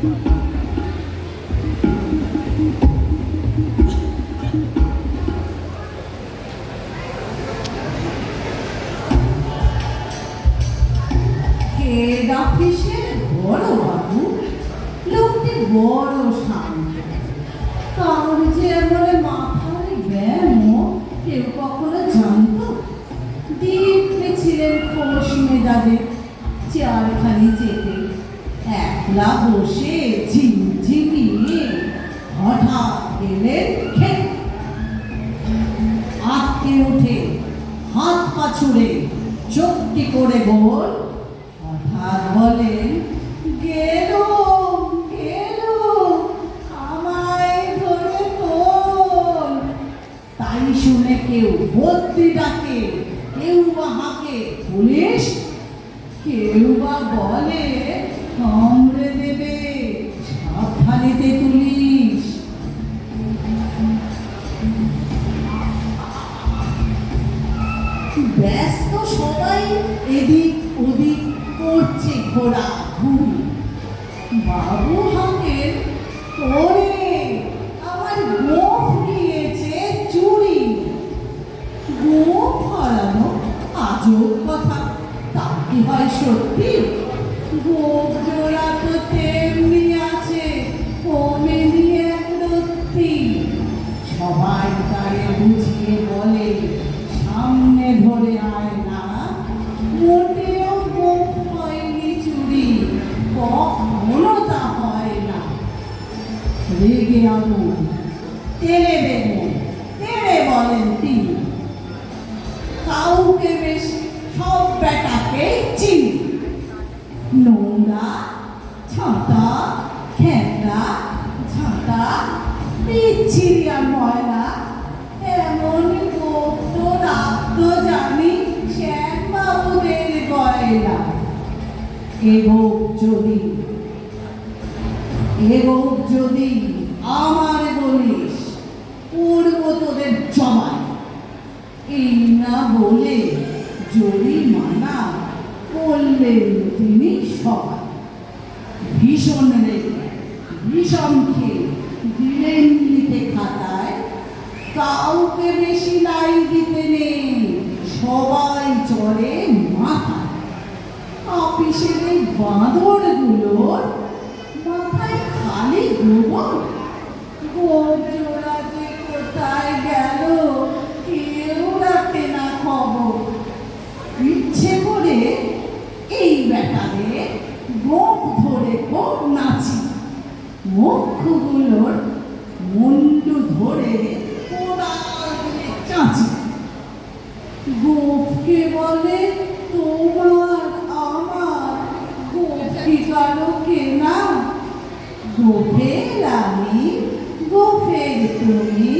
অফিসের বড় বাবু লোকটি বড় শান্ত, কার যে এমন মাথার ব্যায়াম কেউ কখনো জানত? দিব্যে ছিলেন খোশ মেজাজে, চেয়ারখানি চেপে একলা বসে ঝিমঝিমিয়ে হঠাৎ গেলেন খেতে। আটকে উঠে হাত পা ছুড়ে চোখটি করে গোল হঠাৎ বলেন, গেলুম গেলুম, আমায় ধরে তোল। তাই শুনে কেউ বদ্যি ডাকে, কেউ বা হাঁকে পুলিশ, কেউ বা বলে কামড়ে দেবে, সাবধানেতে তুলিস। ব্যস্ত সবাই এদিক ওদিক করছে ঘোরা ঘুরি। বাবু হাঁকেন, ওরে আমার গোঁফ গিয়েছে চুরি। গোঁফ হারানো আজব কথা, তা কি হয় সত্যি? গোঁফ জোড়া তো তেমনি আছে, কমেনি এক রত্তি। সবাই তারে বুঝিয়ে বলে, সামনে ধরে আয় না, মোটেও গোঁফ হয়নি চুরি, কখনো তা হয় না। রেগে আগুন, তেলে বেগুন, তেড়ে বলেন তিনি। কাউকে বেশি সব বেটাকে চিনি। নোংরা, ছাঁটা, খেঁটা, ঝাঁটা, বিচ্ছিরি আর ময়লা, এমন গোঁফ তো রাখতো জানি শ্যামবাবুদের গয়লা। এ গোঁফ যদি আমার বলিস, পূর্ব তোদের জমায়। এই না বলে জরিমানা করলেন তিনি সবাই। ভীষণ রেগে বিষম খেয়ে দিলেন লিখে খাতায়, কাউকে বেশি লাই দিতে নেই, সবাই চড়ে মাথায়। অফিসের এই বাঁদরগুলোর মাথায় খালি গোবর। গোঁফ জোড়া যে কোথায় গেল কেউ রাখে না খবর। ইচ্ছে করে এই বেটাদের গোঁফ ধরে খুব নাচি, মুখগুলোর মুন্ডু ধরে চাঁচি। গোঁফকে বলে তোমার আমার, গোঁফ কি কারো কেনা? গোঁফের আমি, গোঁফের তুমি,